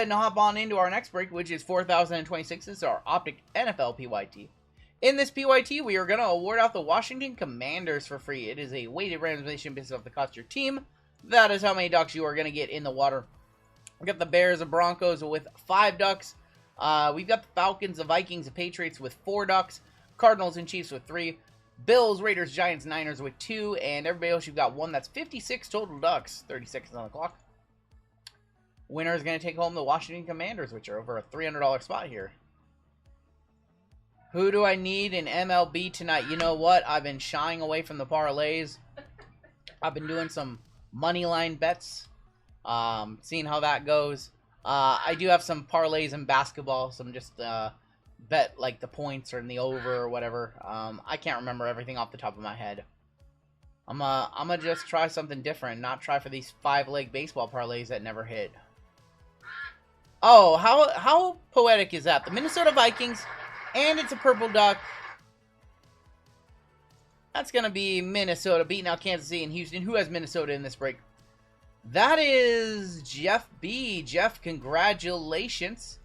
And hop on into our next break, which is 4026. This is our Optic NFL PYT. In this PYT, we are going to award out the Washington Commanders for free. It is a weighted randomization based off the cost of your team. That is how many ducks you are going to get in the water. We got the Bears and Broncos with 5 ducks. We've got the Falcons, the Vikings, the Patriots with 4 ducks. Cardinals and Chiefs with 3. Bills, Raiders, Giants, Niners with 2. And everybody else, you've got 1. That's 56 total ducks. 30 seconds on the clock. Winner is going to take home the Washington Commanders, which are over a $300 spot here. Who do I need in MLB tonight? You know what? I've been shying away from the parlays. I've been doing some money line bets, seeing how that goes. I do have some parlays in basketball, some just bet like the points or in the over or whatever. I can't remember everything off the top of my head. I'm gonna just try something different, not try for these 5-leg baseball parlays that never hit. Oh, how poetic is that? The Minnesota Vikings, and it's a purple duck. That's going to be Minnesota beating out Kansas City and Houston. Who has Minnesota in this break? That is Jeff B. Jeff, congratulations.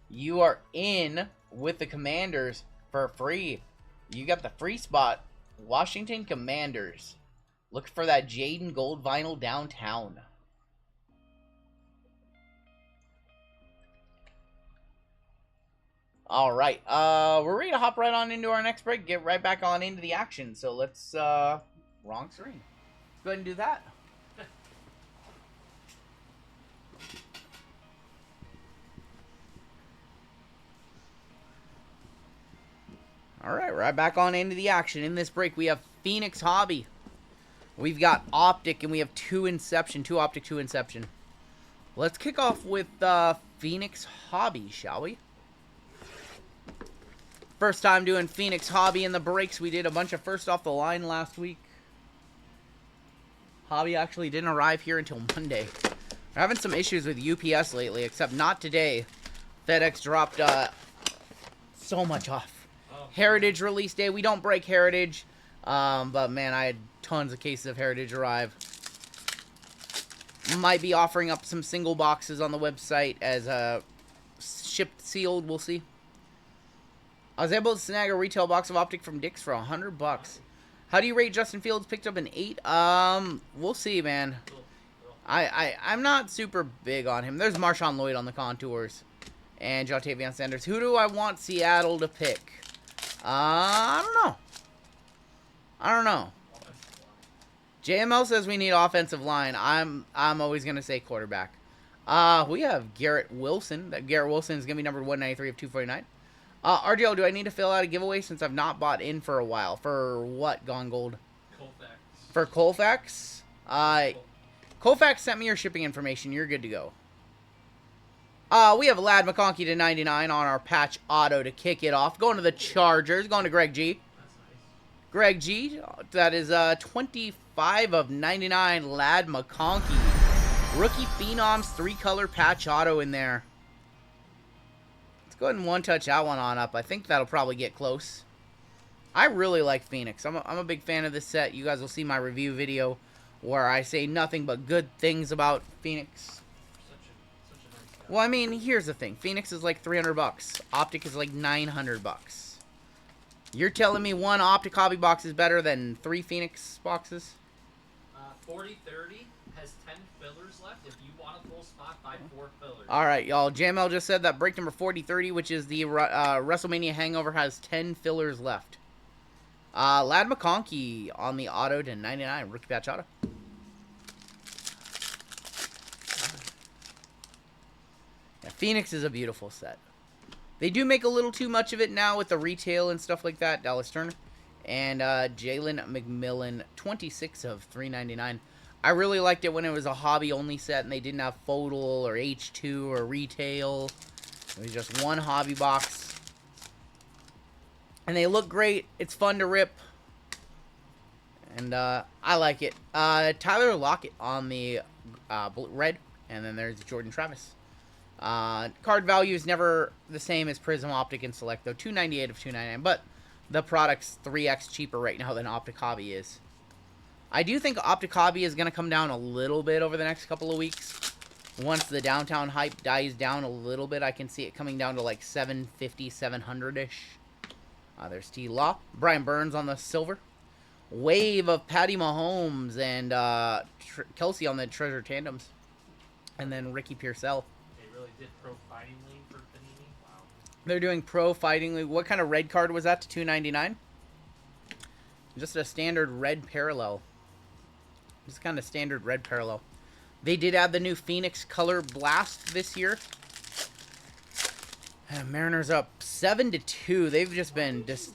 You are in with the Commanders for free. You got the free spot. Washington Commanders. Look for that Jaden Gold vinyl downtown. All right, we're ready to hop right on into our next break, get right back on into the action. So let's, wrong screen. Let's go ahead and do that. All right, right back on into the action. In this break, we have Phoenix Hobby. We've got Optic, and we have 2 Inception, 2 Optic, 2 Inception. Let's kick off with Phoenix Hobby, shall we? First time doing Phoenix Hobby in the breaks. We did a bunch of first off the line last week. Hobby actually didn't arrive here until Monday. We're having some issues with UPS lately, except not today. FedEx dropped so much off. Heritage release day. We don't break Heritage. But man, I had tons of cases of Heritage arrive. Might be offering up some single boxes on the website as shipped sealed. We'll see. I was able to snag a retail box of Optic from Dick's for $100. How do you rate Justin Fields? Picked up an 8. We'll see, man. I'm not super big on him. There's Marshawn Lloyd on the contours. And Jatavion Sanders. Who do I want Seattle to pick? I don't know. JML says we need offensive line. I'm always going to say quarterback. We have Garrett Wilson. That Garrett Wilson is going to be numbered 193 of 249. RGL, do I need to fill out a giveaway since I've not bought in for a while? For what, Gone Gold? Colfax. For Colfax? Colfax sent me your shipping information. You're good to go. We have Lad McConkey to 99 on our patch auto to kick it off. Going to the Chargers. Going to Greg G. That's nice. Greg G. That is 25 of 99 Lad McConkey. Rookie Phenoms 3-color patch auto in there. Go ahead and one-touch that one on up. I think that'll probably get close. I really like Phoenix. I'm a big fan of this set. You guys will see my review video where I say nothing but good things about Phoenix. Such a nice guy. Well, I mean, here's the thing. Phoenix is like $300. Optic is like $900. You're telling me one Optic Hobby box is better than 3 Phoenix boxes? 4030 has 10 fillers left. If you want a full spot, buy 4 fillers. All right, y'all. JML just said that break number 4030, which is the WrestleMania Hangover, has 10 fillers left. Lad McConkey on the auto to 99. Rookie patch auto. Yeah, Phoenix is a beautiful set. They do make a little too much of it now with the retail and stuff like that. Dallas Turner. And Jalen McMillan, 26 of 399. I really liked it when it was a hobby-only set and they didn't have photo or H2 or retail. It was just one hobby box. And they look great. It's fun to rip. And I like it. Tyler Lockett on the red. And then there's Jordan Travis. Card value is never the same as Prism, Optic, and Select, though. $298 of $299. But the product's 3x cheaper right now than Optic Hobby is. I do think Optic Hobby is going to come down a little bit over the next couple of weeks. Once the downtown hype dies down a little bit, I can see it coming down to like 750, 700-ish. There's T-Law. Brian Burns on the silver. Wave of Patty Mahomes and Kelsey on the treasure tandems. And then Ricky Pearsall. They really did pro fighting league for Panini. Wow. They're doing pro fighting league. What kind of red card was that to $2.99? Just a standard red parallel. Just kind of standard red parallel. They did add the new Phoenix Color Blast this year. Mariners up 7-2. They've just been just.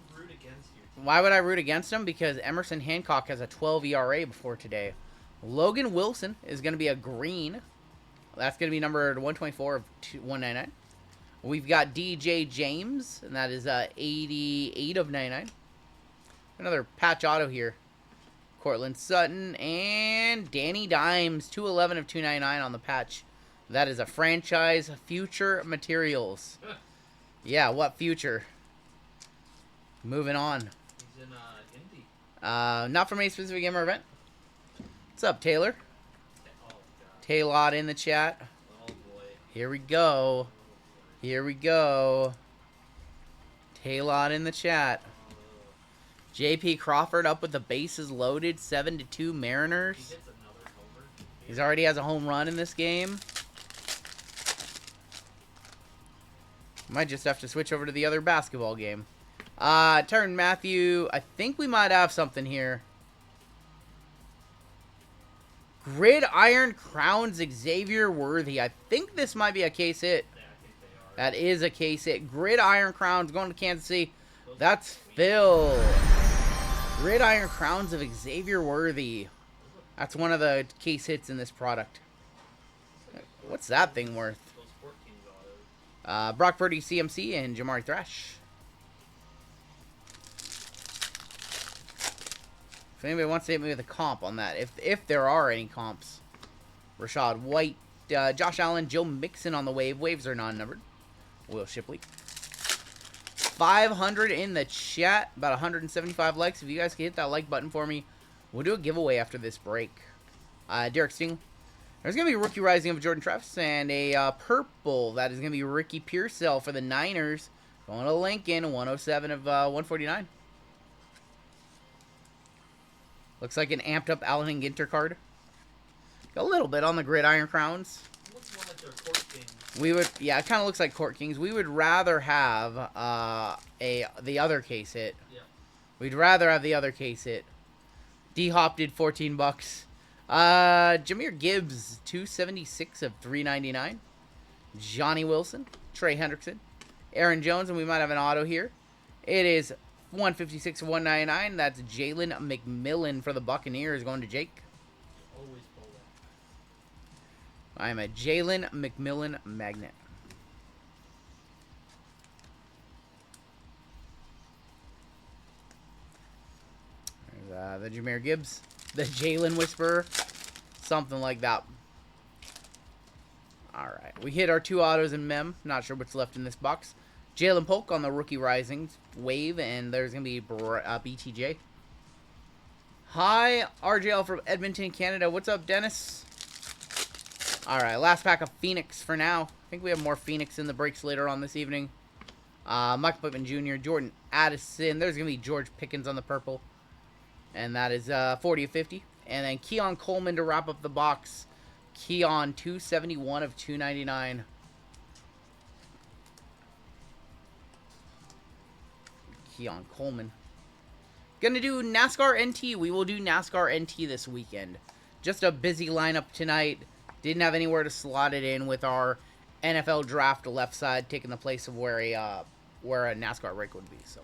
Why would I root against them? Because Emerson Hancock has a 12 ERA before today. Logan Wilson is going to be a green. That's going to be numbered 124 of 199. We've got DJ James, and that is 88 of 99. Another patch auto here. Cortland Sutton and Danny Dimes, 211 of 299 on the patch. That is a franchise future materials. Yeah, what future? Moving on. He's in Indy. Not from any specific game or event. What's up, Taylor? Oh, God. Taylor in the chat. Oh, boy. Here we go. Here we go. Taylor in the chat. JP Crawford up with the bases loaded, 7-2 Mariners. He hits another homer. He's already has a home run in this game. Might just have to switch over to the other basketball game. Turn Matthew. I think we might have something here. Gridiron Crowns Xavier Worthy. I think this might be a case hit. Yeah, I think they are. That is a case hit. Gridiron Crowns going to Kansas City. That's Phil. Gridiron Crowns of Xavier Worthy. That's one of the case hits in this product. What's that thing worth? Those 14 autos. Brock Purdy, CMC, and Jamari Thrash. If anybody wants to hit me with a comp on that, if there are any comps. Rashad White, Josh Allen, Joe Mixon on the wave. Waves are non-numbered. Will Shipley. 500 in the chat. About 175 likes. If you guys can hit that like button for me, we'll do a giveaway after this break. Derek Stingley. There's going to be a rookie rising of Jordan Travis and a purple. That is going to be Ricky Pearsall for the Niners. Going to Lincoln, 107 of 149. Looks like an amped up Allen and Ginter card. A little bit on the Gridiron Crowns. Looks more like they're Court Kings. We would, yeah, it kind of looks like Court Kings. We would rather have the other case hit. Yeah. We'd rather have the other case hit. D-Hop did 14 bucks. Jahmyr Gibbs, 276 of 399. Johnny Wilson, Trey Hendrickson, Aaron Jones, and we might have an auto here. It is 156 of 199. That's Jalen McMillan for the Buccaneers going to Jake. Always pull that. I'm a Jalen McMillan magnet. There's the Jahmyr Gibbs, the Jalen Whisperer, something like that. All right, we hit our two autos in Mem. Not sure what's left in this box. Jalen Polk on the Rookie Rising wave, and there's going to be BTJ. Hi, RGL from Edmonton, Canada. What's up, Dennis? All right, last pack of Phoenix for now. I think we have more Phoenix in the breaks later on this evening. Mike Pittman Jr., Jordan Addison. There's going to be George Pickens on the purple. And that is 40 of 50. And then Keon Coleman to wrap up the box. Keon, 271 of 299. Keon Coleman. Gonna do NASCAR NT. We will do NASCAR NT this weekend. Just a busy lineup tonight. Didn't have anywhere to slot it in with our NFL draft left side taking the place of where a NASCAR break would be. So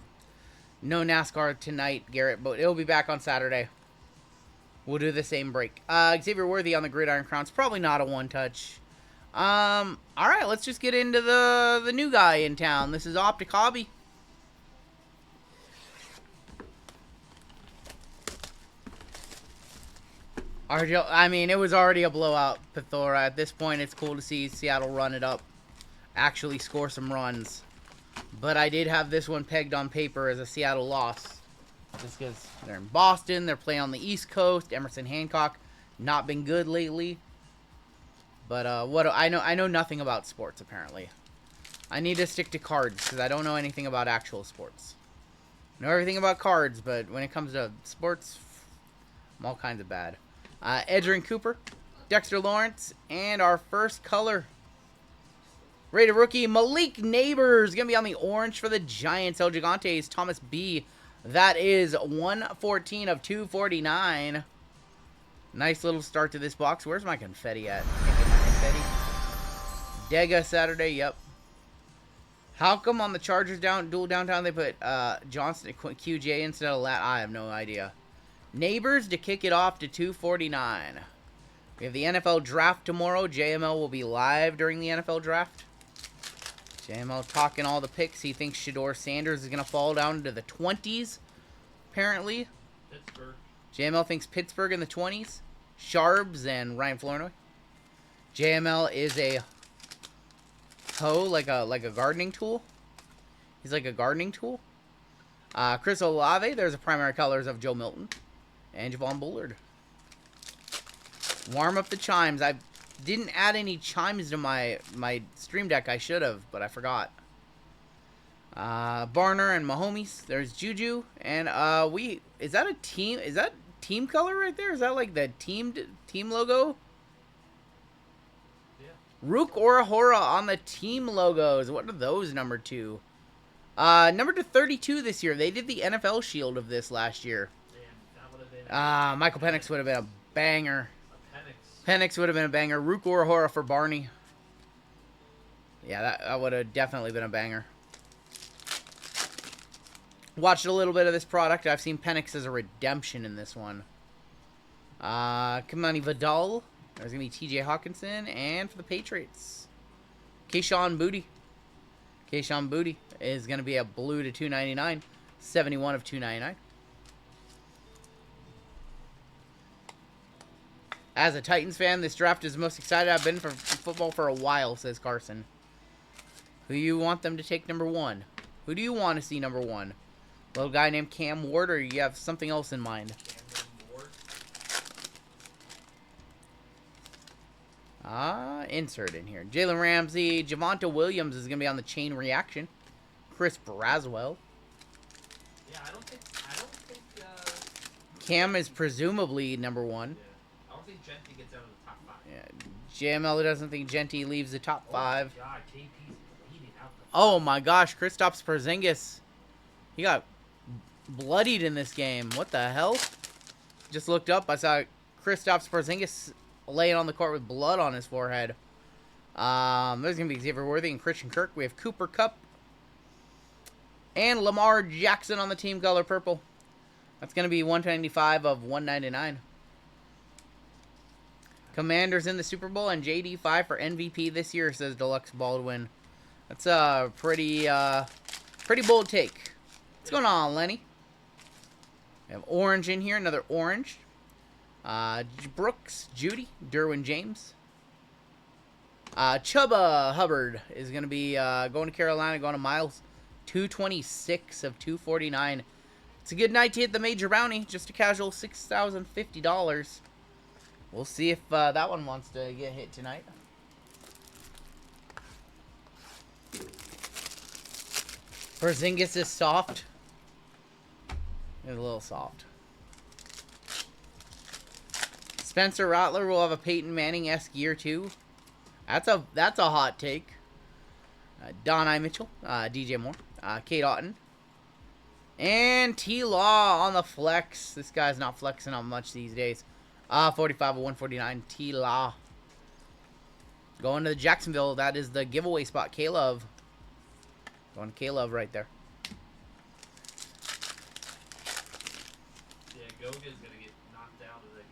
no NASCAR tonight, Garrett, but it'll be back on Saturday. We'll do the same break. Xavier Worthy on the Gridiron Crowns. Probably not a one-touch. All right, let's just get into the new guy in town. This is Optic Hobby. RGL, I mean, it was already a blowout, Pithora. At this point, it's cool to see Seattle run it up. Actually score some runs. But I did have this one pegged on paper as a Seattle loss. Just because they're in Boston, they're playing on the East Coast. Emerson Hancock, not been good lately. But what I know nothing about sports apparently. I need to stick to cards because I don't know anything about actual sports. I know everything about cards, but when it comes to sports, I'm all kinds of bad. Edgerrin Cooper, Dexter Lawrence, and our first color. Rated rookie, Malik Neighbors. Going to be on the orange for the Giants. El Gigantes, Thomas B. That is 114 of 249. Nice little start to this box. Where's my confetti at? Can't get my confetti. Dega Saturday, yep. How come on the Chargers dual downtown they put Johnson QJ instead of Lat? I have no idea. Neighbors to kick it off to 249. We have the NFL draft tomorrow. JML will be live during the NFL draft. JML talking all the picks. He thinks Shedeur Sanders is going to fall down into the 20s, apparently. Pittsburgh. JML thinks Pittsburgh in the 20s. Sharbs and Ryan Flournoy. JML is a hoe, like a gardening tool. He's like a gardening tool. Chris Olave, there's the primary colors of Joe Milton. And Javon Bullard. Warm up the chimes. I didn't add any chimes to my stream deck. I should have, but I forgot. Barner and Mahomes. There's Juju. And is that a team? Is that team color right there? Is that like the team logo? Yeah. Rook Orahora on the team logos. What are those number 2? Number 32 this year. They did the NFL shield of this last year. Man, that would have been Michael Penix would have been a banger. a Penix. Penix would have been a banger. Rook Orahora for Barney. Yeah, that would have definitely been a banger. Watched a little bit of this product. I've seen Penix as a redemption in this one. Kamani Vidal. There's going to be TJ Hawkinson. And for the Patriots, Kayshon Boutte. Kayshon Boutte is going to be a blue to 299. 71 of 299. As a Titans fan, this draft is the most excited I've been for football for a while, says Carson. Who you want them to take number 1? Who do you want to see number 1? Little guy named Cam Ward, or you have something else in mind? Insert in here. Jalen Ramsey. Javonte Williams is going to be on the chain reaction. Chris Braswell. Yeah, I don't think Cam is presumably number 1. yeah. I don't think Gentry gets out of the top 5. Yeah. JML doesn't think Gentry leaves the top 5. Oh my God, KP's bleeding out the Oh my gosh, Kristaps Porzingis. He got bloodied in this game. What the hell? Just looked up. I saw Kristaps Porzingis laying on the court with blood on his forehead. There's going to be Xavier Worthy and Christian Kirk. We have Cooper Kupp and Lamar Jackson on the team color purple. That's going to be 195 of 199. Commanders in the Super Bowl and JD5 for MVP this year, says Deluxe Baldwin. That's a pretty bold take. What's going on, Lenny? We have orange in here, another orange. Brooks, Judy, Derwin James. Chuba Hubbard is going to be going to Carolina, going to Miles. 226 of 249. It's a good night to hit the major bounty. Just a casual $6,050. We'll see if that one wants to get hit tonight. Porzingis is soft. It's a little soft. Spencer Rattler will have a Peyton Manning-esque year 2. That's a hot take. Don I. Mitchell, DJ Moore, Kate Otten, and T. Law on the flex. This guy's not flexing on much these days. 45 of 149. T. Law going to the Jacksonville. That is the giveaway spot. K-Love. Going to K-Love right there. Yeah, Goga's going to get knocked out of that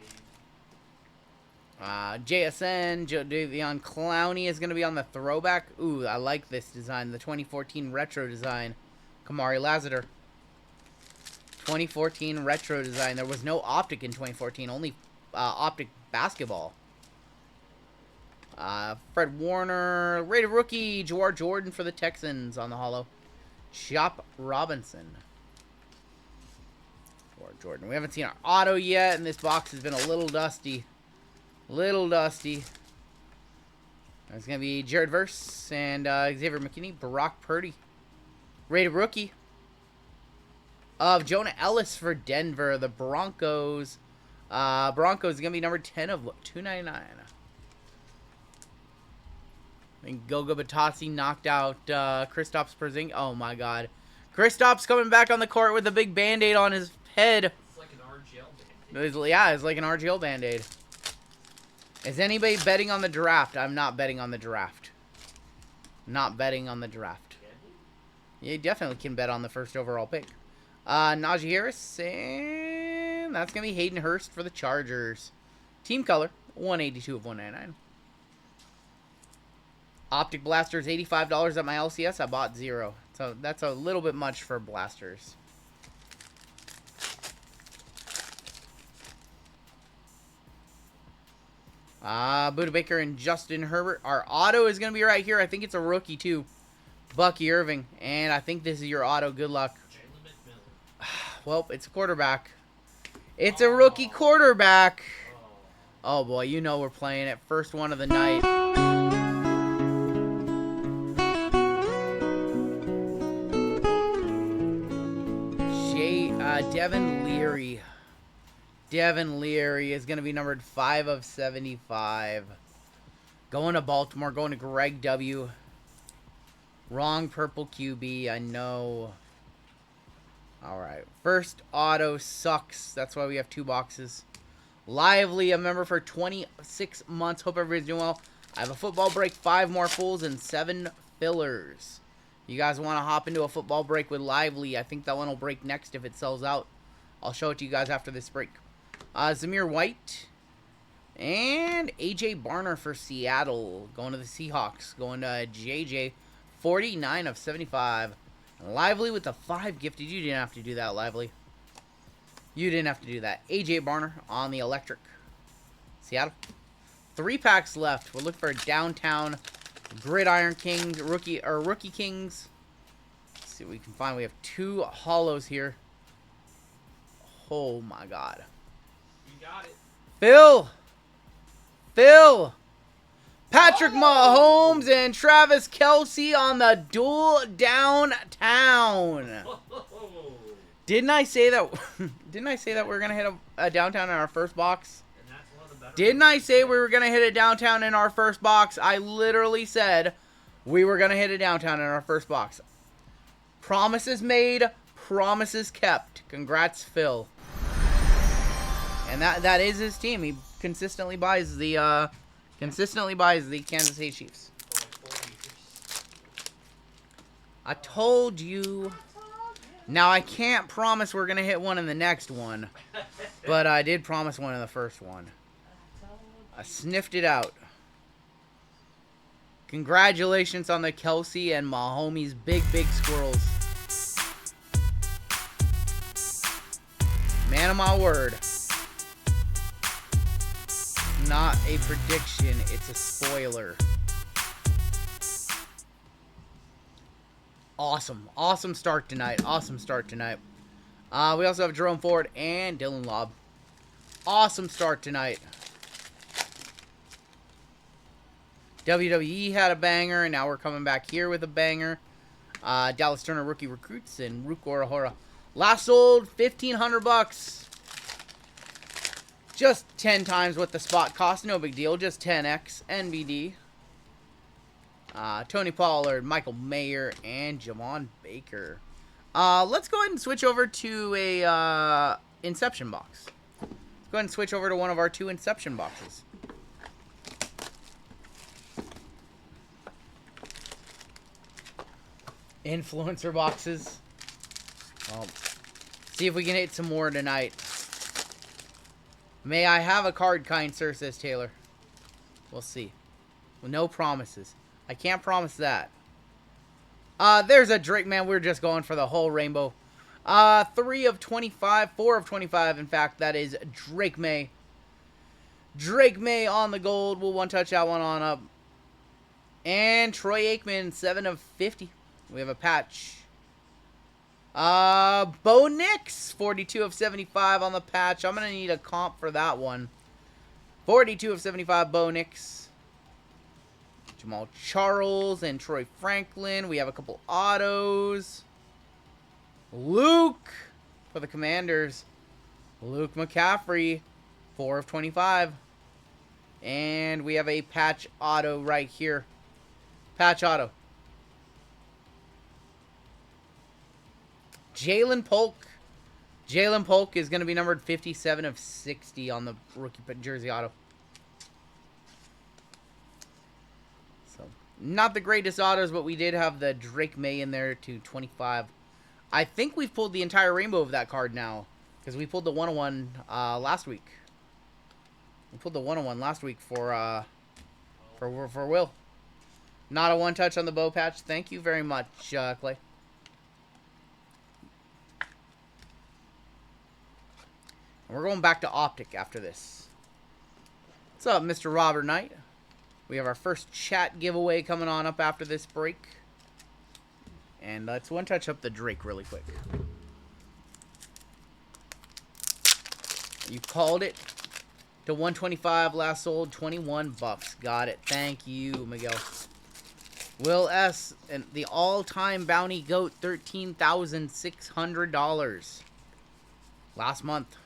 game. JSN, Jadeveon Clowney is going to be on the throwback. Ooh, I like this design. The 2014 retro design. Kamari Lassiter. 2014 retro design. There was no Optic in 2014. Only Optic basketball. Fred Warner. Rated rookie. Jawar Jordan for the Texans on the holo. Chop Robinson. Jawar Jordan. We haven't seen our auto yet, and this box has been a little dusty. Little dusty. It's going to be Jared Verse and Xavier McKinney. Brock Purdy. Rated rookie of Jonah Ellis for Denver. The Broncos. Broncos is going to be number 10 of $2.99. And Goga Batasi knocked out Kristaps Porzingis. Oh, my God. Kristaps coming back on the court with a big Band-Aid on his head. It's like an RGL Band-Aid. Yeah, it's like an RGL Band-Aid. Is anybody betting on the draft? I'm not betting on the draft. Not betting on the draft. You definitely can bet on the first overall pick. Najee Harris, and that's going to be Hayden Hurst for the Chargers. Team color, 182 of 199. Optic Blasters, $85 at my LCS. I bought 0. So that's a little bit much for Blasters. Buda Baker and Justin Herbert. Our auto is going to be right here. I think it's a rookie, too. Bucky Irving. And I think this is your auto. Good luck. Well, it's a quarterback. It's a rookie quarterback. Oh, boy. You know we're playing it. First one of the night. Devin Leary. Devin Leary is going to be numbered 5 of 75. Going to Baltimore. Going to Greg W. Wrong purple QB. I know. Alright. First auto sucks. That's why we have 2 boxes. Lively, a member for 26 months. Hope everybody's doing well. I have a football break, 5 more fulls, and 7 fillers. You guys want to hop into a football break with Lively? I think that one will break next if it sells out. I'll show it to you guys after this break. Zamir White. And AJ Barner for Seattle. Going to the Seahawks. Going to JJ. 49 of 75. Lively with the 5 gifted. You didn't have to do that, Lively. You didn't have to do that. AJ Barner on the electric. Seattle. 3 packs left. We're looking for a downtown Gridiron Kings. Rookie Kings. Let's see what we can find. We have 2 hollows here. Oh my God. You got it. Phil. Patrick Mahomes and Travis Kelce on the duel downtown. Didn't I say that? Didn't I say that we were gonna hit a downtown in our first box? And that's one of the better Didn't I say we were gonna hit a downtown in our first box? I literally said we were gonna hit a downtown in our first box. Promises made, promises kept. Congrats, Phil. And that is his team. He consistently buys the Kansas City Chiefs. I told you. Now I can't promise we're gonna hit one in the next one, but I did promise one in the first one. I sniffed it out. Congratulations on the Kelce and Mahomes big squirrels. Man of my word. Not a prediction, it's a spoiler. Awesome start tonight. Awesome start tonight. We also have Jerome Ford and Dylan Lobb. Awesome start tonight. WWE had a banger, and now we're coming back here with a banger. Dallas Turner rookie recruits and Rook Orahora. Last sold $1,500. Just 10 times what the spot cost. No big deal. Just 10x. NBD. Tony Pollard, Michael Mayer, and Javon Baker. Let's go ahead and switch over to a Inception box. Let's go ahead and switch over to one of our 2 Inception boxes. Influencer boxes. Well, see if we can hit some more tonight. May I have a card, kind sir, says Taylor. We'll see. Well, no promises. I can't promise that. There's a Drake, man. We're just going for the whole rainbow. 3 of 25. 4 of 25, in fact. That is Drake May. Drake May on the gold. We'll one-touch that one on up. And Troy Aikman, 7 of 50. We have a patch. Bo Nix, 42 of 75 on the patch. I'm going to need a comp for that one. 42 of 75, Bo Nix. Jamal Charles and Troy Franklin. We have a couple autos. Luke for the Commanders. Luke McCaffrey, 4 of 25. And we have a patch auto right here. Patch auto. Jalen Polk. Jalen Polk is going to be numbered 57 of 60 on the rookie jersey auto. So, not the greatest autos, but we did have the Drake May in there to 25. I think we've pulled the entire rainbow of that card now, because we pulled the 101 last week. We pulled the 101 last week for Will. Not a one-touch on the bow patch. Thank you very much, Clay. And we're going back to Optic after this. What's up, Mr. Robert Knight? We have our first chat giveaway coming on up after this break. And let's one-touch up the Drake really quick. You called it. To 125, last sold, 21 bucks. Got it. Thank you, Miguel. Will S. and the all-time bounty goat, $13,600 last month.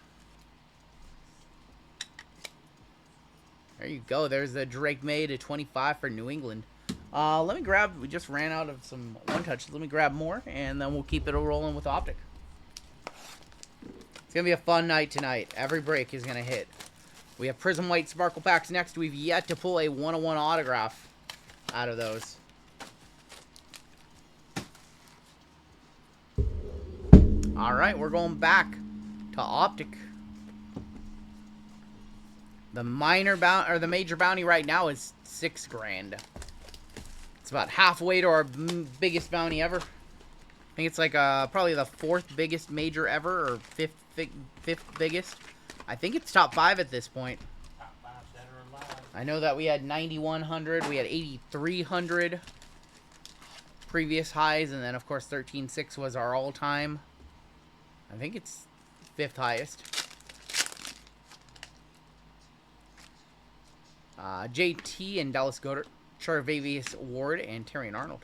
There you go. There's the Drake May to 25 for New England. Let me grab. We just ran out of some one touches. Let me grab more, and then we'll keep it rolling with Optic. It's gonna be a fun night tonight. Every break is gonna hit. We have Prism White Sparkle Packs next. We've yet to pull a 101 autograph out of those. All right, we're going back to Optic. The the major bounty right now is $6 grand. It's about halfway to our biggest bounty ever. I think it's like probably the 4th biggest major ever, or 5th biggest. I think it's top 5 at this point. Top 5 dead or alive. I know that we had 9,100, we had 8,300 previous highs, and then of course 13.6 was our all-time. I think it's 5th highest. JT and Dallas Goedert, Charvavius Ward, and Terrion Arnold.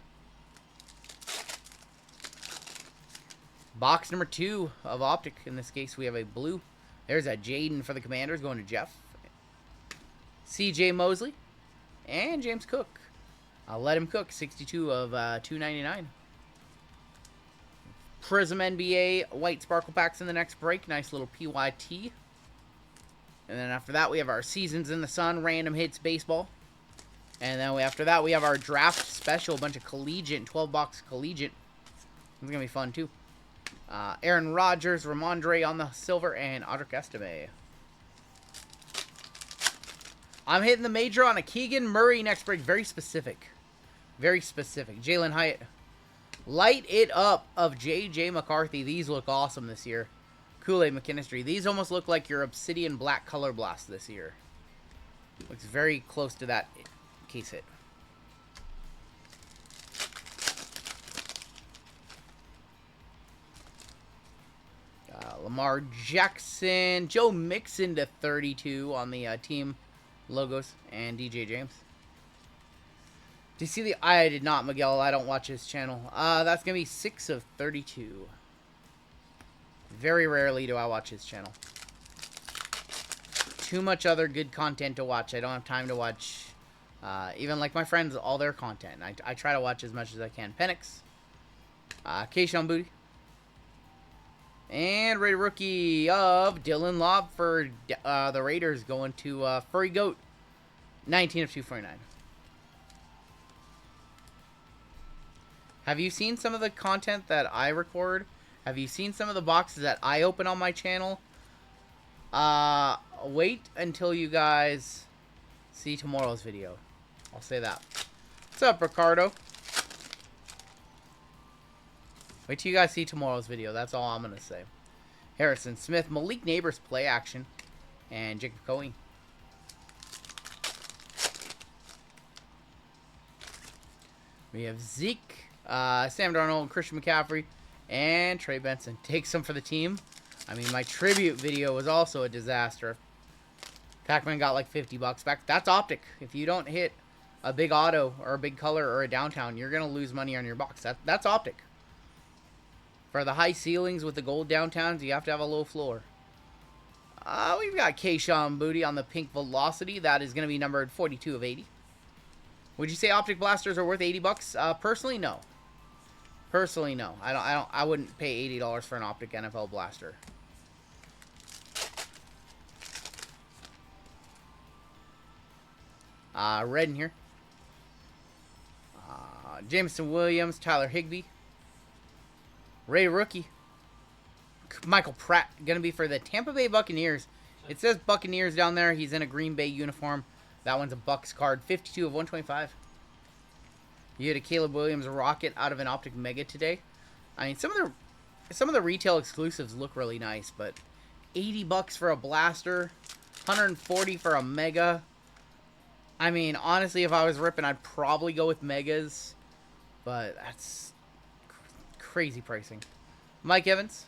Box number 2 of Optic. In this case, we have a blue. There's a Jaden for the Commanders going to Jeff. CJ Mosley and James Cook. I'll let him cook. 62 of 299. Prism NBA White Sparkle Packs in the next break. Nice little PYT. And then after that, we have our Seasons in the Sun Random Hits Baseball. And then after that, we have our Draft Special. A bunch of Collegiate, 12-box Collegiate. It's going to be fun, too. Aaron Rodgers, Ramondre on the silver, and Audric Estime. I'm hitting the major on a Keegan Murray next break. Very specific. Very specific. Jalen Hyatt. Light It Up of J.J. McCarthy. These look awesome this year. Kool-Aid McKinstry. These almost look like your Obsidian Black Color Blast this year. Looks very close to that case hit. Lamar Jackson. Joe Mixon to 32 on the team logos. And DJ James. Do you see the... I did not, Miguel. I don't watch his channel. That's going to be 6 of 32. Very rarely do I watch his channel. Too much other good content to watch. I don't have time to watch, even like my friends, all their content. I try to watch as much as I can. Penix. Keyshawn Booty. And rated rookie of Dylan Lobb for the Raiders going to Furry Goat. 19 of 249. Have you seen some of the content that I record? Have you seen some of the boxes that I open on my channel? Wait until you guys see tomorrow's video. I'll say that. What's up, Ricardo? Wait till you guys see tomorrow's video. That's all I'm going to say. Harrison Smith, Malik Neighbors play action, and Jacob Cohen. We have Zeke, Sam Darnold, Christian McCaffrey, and Trey Benson. Take some for the team. I mean, my tribute video was also a disaster. Pac-Man got like 50 bucks back. That's Optic. If you don't hit a big auto or a big color or a downtown, you're going to lose money on your box. That's Optic. For the high ceilings with the gold downtowns, you have to have a low floor. We've got Keyshawn Booty on the pink Velocity. That is going to be numbered 42 of 80. Would you say Optic blasters are worth 80 bucks? Personally, no. Personally, no. I wouldn't pay $80 for an Optic NFL blaster. Red in here. Jameson Williams, Tyler Higbee. Ray Rookie. Michael Pratt, going to be for the Tampa Bay Buccaneers. It says Buccaneers down there. He's in a Green Bay uniform. That one's a Bucks card. 52 of 125. You had a Caleb Williams Rocket out of an Optic Mega today. I mean, some of the retail exclusives look really nice, but 80 bucks for a blaster, 140 for a Mega. I mean, honestly, if I was ripping, I'd probably go with Megas, but that's crazy pricing. Mike Evans.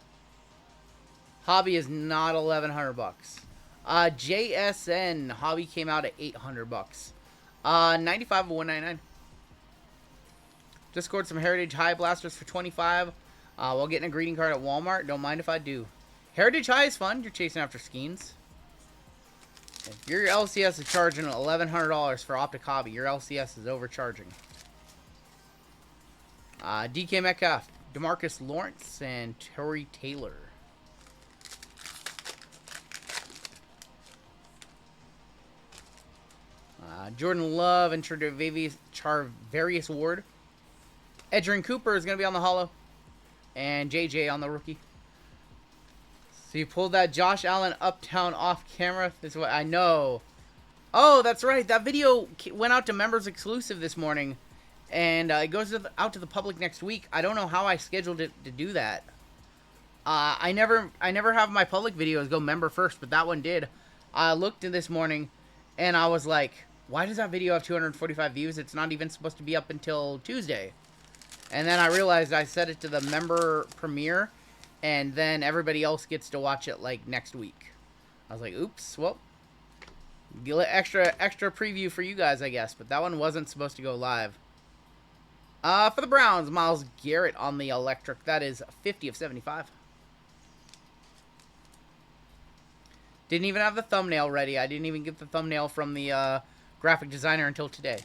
Hobby is not 1,100 bucks. JSN Hobby came out at 800 bucks. 95 of 199. Just scored some Heritage High blasters for 25. While getting a greeting card at Walmart. Don't mind if I do. Heritage High is fun. You're chasing after skeins. If your LCS is charging $1,100 for Optic Hobby, your LCS is overcharging. DK Metcalf, DeMarcus Lawrence, and Torrey Taylor. Jordan Love and Charvarius Ward. Edgerrin Cooper is going to be on the holo. And JJ on the rookie. So you pulled that Josh Allen Uptown off camera. This is what I know. Oh, that's right. That video went out to members exclusive this morning. And it goes out to the public next week. I don't know how I scheduled it to do that. I never have my public videos go member first, but that one did. I looked in this morning and I was like, why does that video have 245 views? It's not even supposed to be up until Tuesday. And then I realized I set it to the member premiere, and then everybody else gets to watch it like next week. I was like, oops, well, extra preview for you guys, I guess. But that one wasn't supposed to go live. For the Browns, Myles Garrett on the electric. That is 50 of 75. Didn't even have the thumbnail ready. I didn't even get the thumbnail from the graphic designer until today.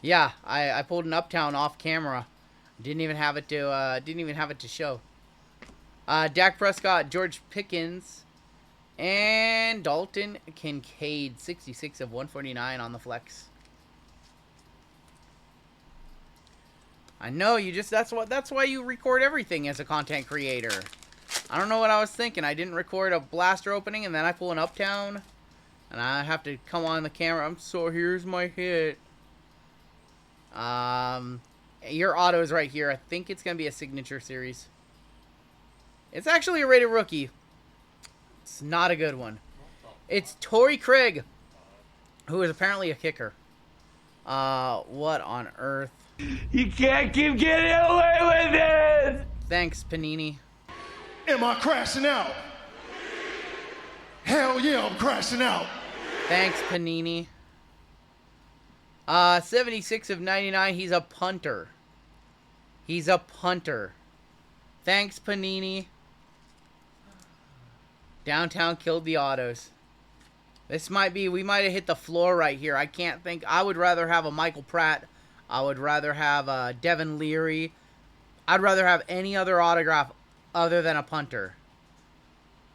Yeah, I pulled an Uptown off camera. Didn't even have it to show. Dak Prescott, George Pickens, and Dalton Kincaid, 66 of 149 on the flex. I know that's why you record everything as a content creator. I don't know what I was thinking. I didn't record a blaster opening, and then I pull an Uptown, and I have to come on the camera. So here's my hit. Your auto is right here. I think it's going to be a signature series. It's actually a rated rookie. It's not a good one. It's Torrey Craig, who is apparently a kicker. What on earth? You can't keep getting away with it! Thanks, Panini. Am I crashing out? Hell yeah, I'm crashing out. Thanks, Panini. 76 of 99. He's a punter. He's a punter. Thanks, Panini. Downtown killed the autos. This might be, we might have hit the floor right here. I can't think. I would rather have a Michael Pratt. I would rather have Devin Leary. I'd rather have any other autograph other than a punter.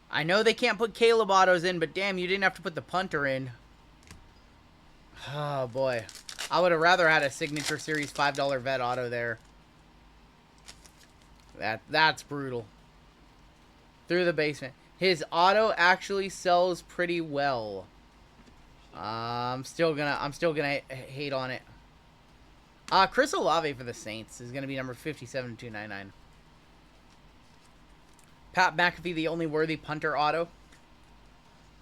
I know they can't put Caleb autos in, but damn, you didn't have to put the punter in. Oh, boy. I would have rather had a Signature Series $5 vet auto there. That's brutal. Through the basement. His auto actually sells pretty well. I'm still gonna hate on it. Chris Olave for the Saints is gonna be number 57/299. Pat McAfee, the only worthy punter auto.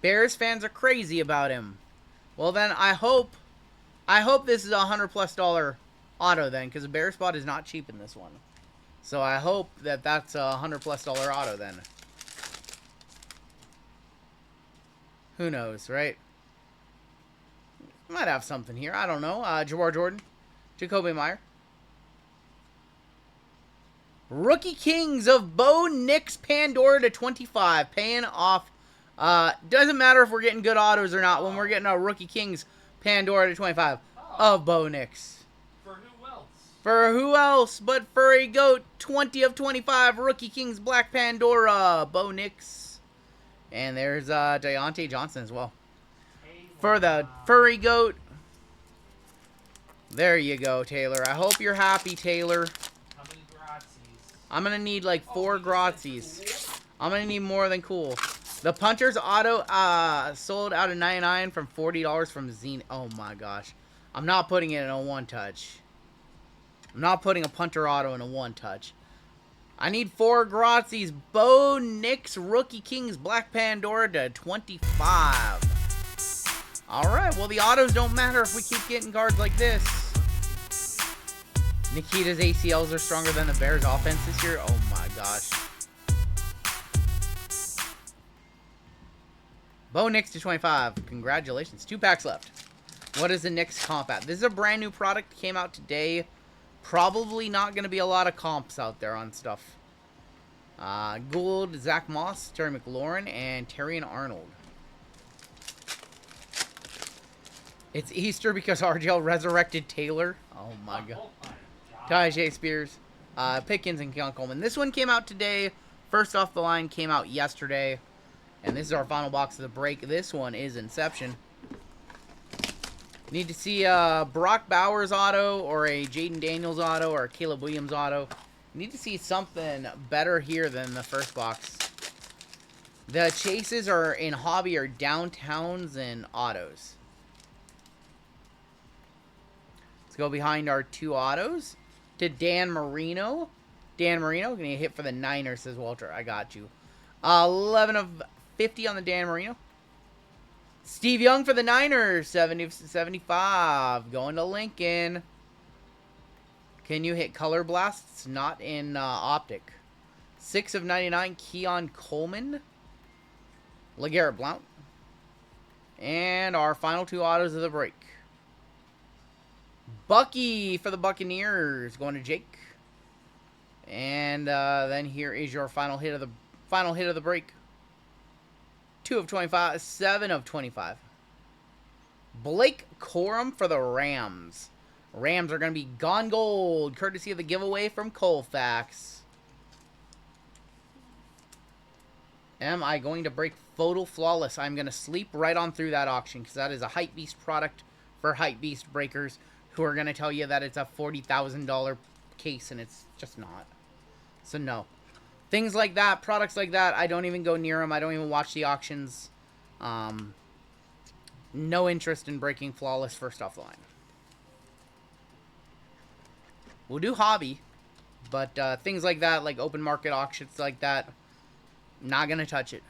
Bears fans are crazy about him. Well then, I hope this is a $100+ auto then, because the Bear spot is not cheap in this one. So I hope that that's a $100+ auto then. Who knows, right? Might have something here. I don't know. Jawar Jordan. Jacoby Meyer. Rookie Kings of Bo Nix Pandora to 25. Paying off. Doesn't matter if we're getting good autos or not when we're getting a Rookie Kings Pandora to 25 of Bo Nix. For who else? For who else but Furry Goat, 20 of 25, Rookie Kings Black Pandora, Bo Nix. And there's Deontay Johnson as well. For the Furry Goat. There you go, Taylor. I hope you're happy, Taylor. How many Grazis? I'm going to need like 4 Grazis. I'm going to need more than cool. The Punter's auto sold out of 99 from $40 from Zine. Oh my gosh. I'm not putting it in a one-touch. I'm not putting a Punter auto in a one-touch. I need 4 Grazis. Bo Nix Rookie Kings Black Pandora to 25. Alright, well the autos don't matter if we keep getting cards like this. Nikita's ACLs are stronger than the Bears offense this year. Oh my gosh. Bo Nix to 25. Congratulations. 2 packs left. What is the Nix comp at? This is a brand new product. Came out today. Probably not going to be a lot of comps out there on stuff. Gould, Zach Moss, Terry McLaurin, and Terrion Arnold. It's Easter because RGL resurrected Taylor. Oh my god. Tajay Spears, Pickens, and Keon Coleman. This one came out today. First off the line came out yesterday. And this is our final box of the break. This one is Inception. Need to see a Brock Bowers auto or a Jaden Daniels auto or a Caleb Williams auto. Need to see something better here than the first box. The chases are in hobby or downtowns and autos. Let's go behind our 2 autos to Dan Marino. Dan Marino, gonna hit for the Niners, says Walter. I got you. 11 of 50 on the Dan Marino. Steve Young for the Niners, 70-75. Going to Lincoln. Can you hit Color Blasts? Not in Optic. 6 of 99, Keon Coleman. LeGarrette Blount. And our final 2 autos of the break. Bucky for the Buccaneers. Going to Jake. And then here is your final hit of the break. 2 of 25, 7 of 25. Blake Corum for the Rams. Rams are going to be gone gold, courtesy of the giveaway from Colfax. Am I going to break Photo Flawless? I'm going to sleep right on through that auction because that is a Hype Beast product for Hype Beast breakers who are going to tell you that it's a $40,000 case and it's just not. So no. Things like that, products like that, I don't even go near them. I don't even watch the auctions. No interest in breaking Flawless first off the line. We'll do hobby, but things like that, like open market auctions like that, not going to touch it.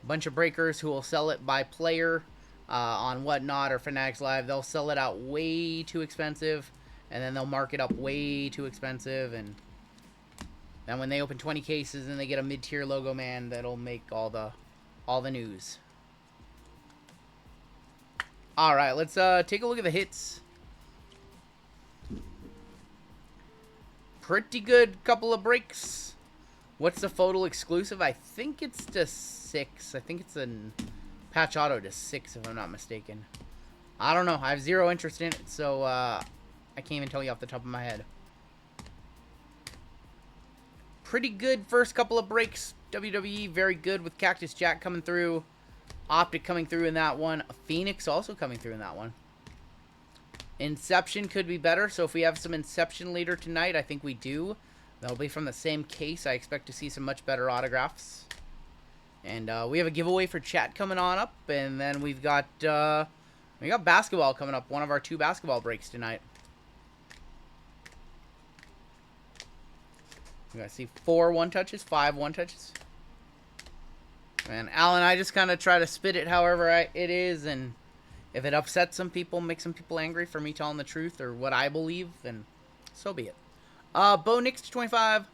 Bunch of breakers who will sell it by player on Whatnot or Fanatics Live. They'll sell it out way too expensive, and then they'll mark it up way too expensive, and then when they open 20 cases and they get a mid-tier logo, man, that'll make all the news. All right, let's take a look at the hits. Pretty good couple of breaks. What's the photo exclusive? I think it's to 6. I think it's a patch auto to 6, if I'm not mistaken. I don't know. I have 0 interest in it, so I can't even tell you off the top of my head. Pretty good first couple of breaks. WWE, very good with Cactus Jack coming through. Optic coming through in that one. Phoenix also coming through in that one. Inception could be better, so if we have some Inception later tonight, I think we do. That'll be from the same case. I expect to see some much better autographs. And we have a giveaway for chat coming on up, and then we got basketball coming up. One of our 2 basketball breaks tonight. We got to see 4 one-touches, 5 one-touches. And Alan, I just kind of try to spit it however it is, and if it upsets some people, makes some people angry for me telling the truth or what I believe, then so be it. Bo Nix to 25.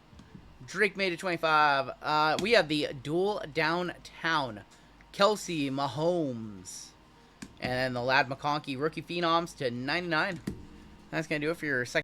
Drake May to 25. We have the dual downtown. Kelsey Mahomes. And then the Lad McConkey rookie phenoms to 99. That's going to do it for your second.